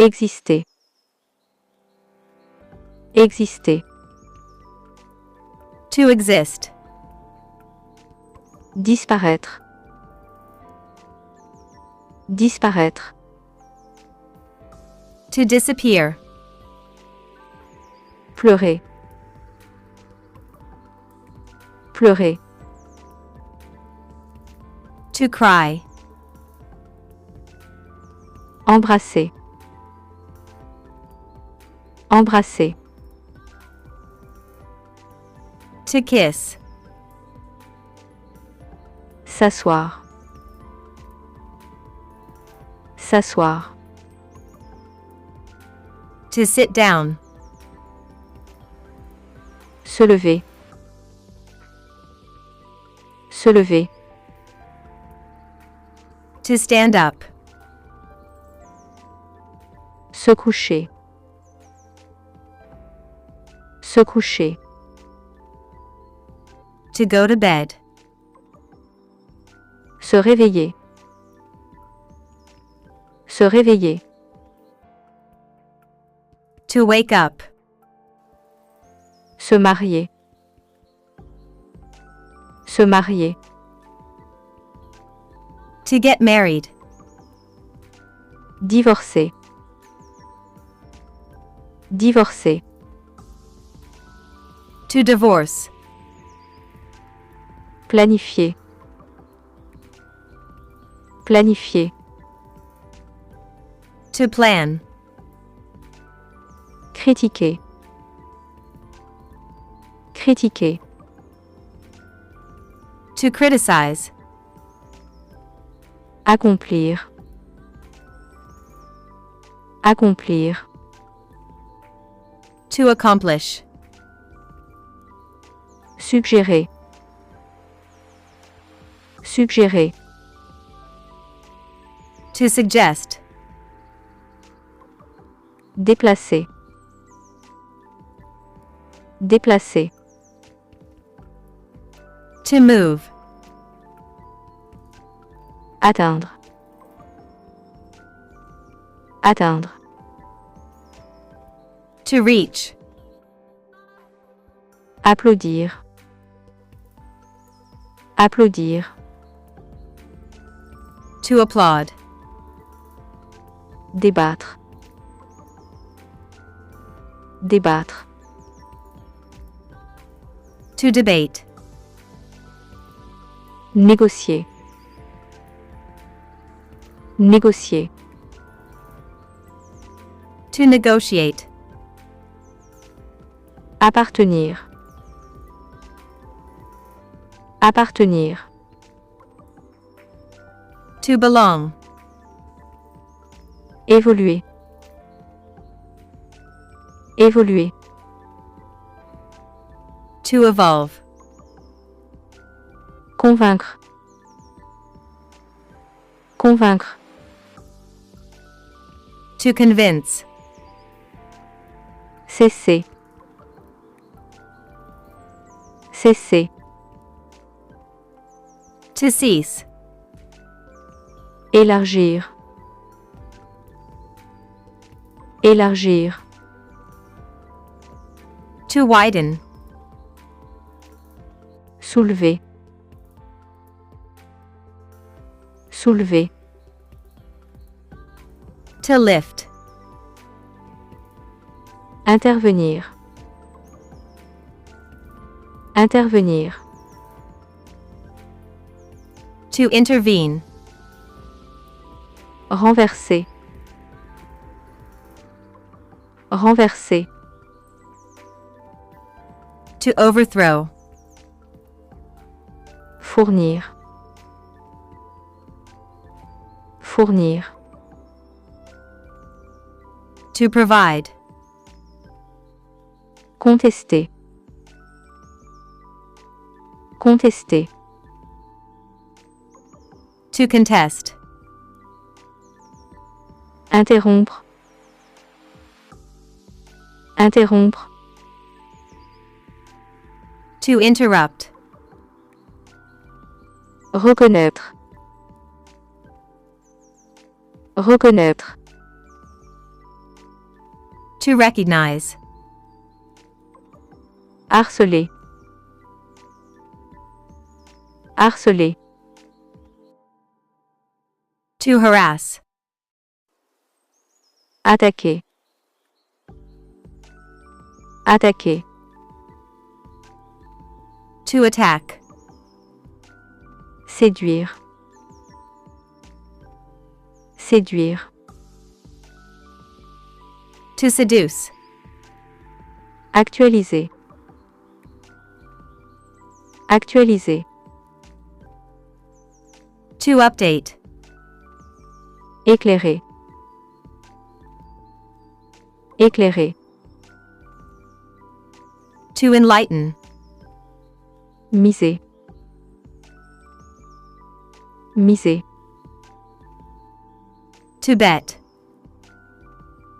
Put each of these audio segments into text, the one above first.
Exister. Exister. To exist. Disparaître. Disparaître. To disappear. Pleurer. Pleurer. To cry. Embrasser. Embrasser. To kiss. S'asseoir. S'asseoir. To sit down. Se lever. Se lever. To stand up. Se coucher. Se coucher. To go to bed. Se réveiller. Se réveiller. To wake up. Se marier. Se marier. To get married. Divorcer. Divorcer. To divorce. Planifier. Planifier. To plan. Critiquer. Critiquer. To criticize. Accomplir. Accomplir. To accomplish. Suggérer. Suggérer. To suggest. Déplacer. Déplacer. To move. Atteindre. Atteindre. To reach. Applaudir. Applaudir. To applaud. Débattre. Débattre. To debate. Négocier. Négocier. To negotiate. Appartenir. Appartenir. To belong. Évoluer. Évoluer. To evolve. Convaincre. Convaincre. To convince. Cesser. Cesser. To cease. Élargir. Élargir. To widen. Soulever. Soulever. To lift. Intervenir. Intervenir. To intervene. Renverser. Renverser. To overthrow. Fournir. Fournir. To provide. Contester. Contester. To contest. Interrompre. Interrompre. To interrupt. Reconnaître. Reconnaître. To recognize. Harceler. Harceler. To harass. Attaquer. Attaquer. To attack. Séduire. Séduire. To seduce. Actualiser. Actualiser. To update. Éclairer. Éclairer. To enlighten. Miser. Miser. To bet.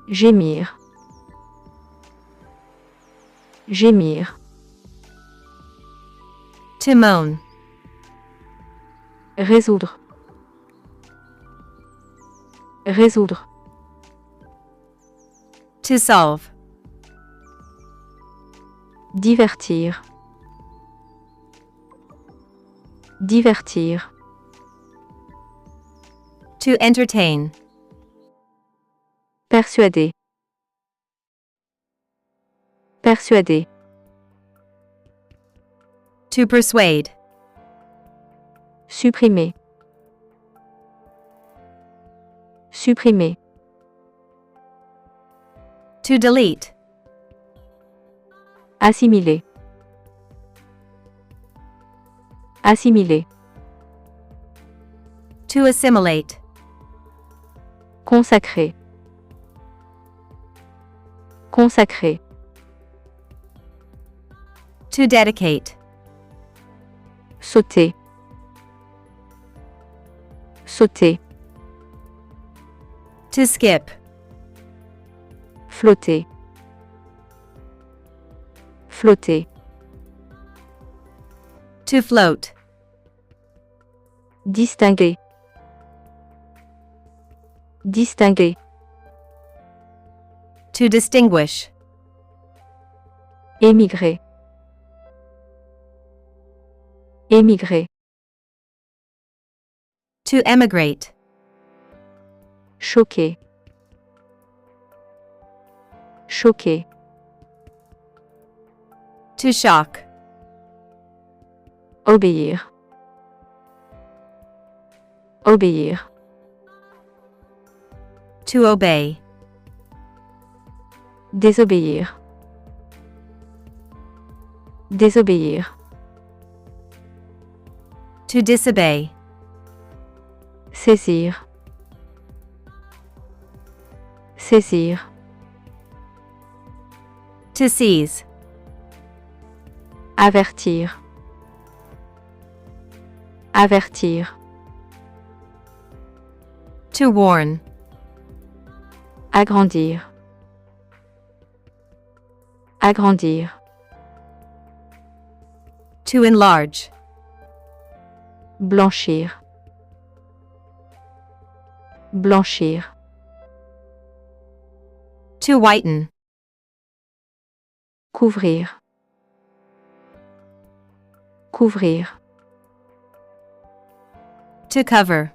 Gémir. Gémir. To moan. Résoudre. Résoudre. To solve. Divertir. Divertir. To entertain. Persuader. Persuader. To persuade. Supprimer. Supprimer. To delete. Assimiler. Assimiler. To assimilate. Consacrer. Consacrer. To dedicate. Sauter. Sauter. To skip. Flotter. Flotter. To float. Distinguer. Distinguer. To distinguish. Émigrer. Émigrer. To emigrate. Choquer. Choquer. To shock. Obéir. Obéir. To obey. Désobéir. Désobéir. To disobey. Saisir. Saisir. To seize. Avertir. Avertir. To warn. Agrandir. Agrandir. To enlarge. Blanchir. Blanchir. To whiten. Couvrir. Couvrir. To cover.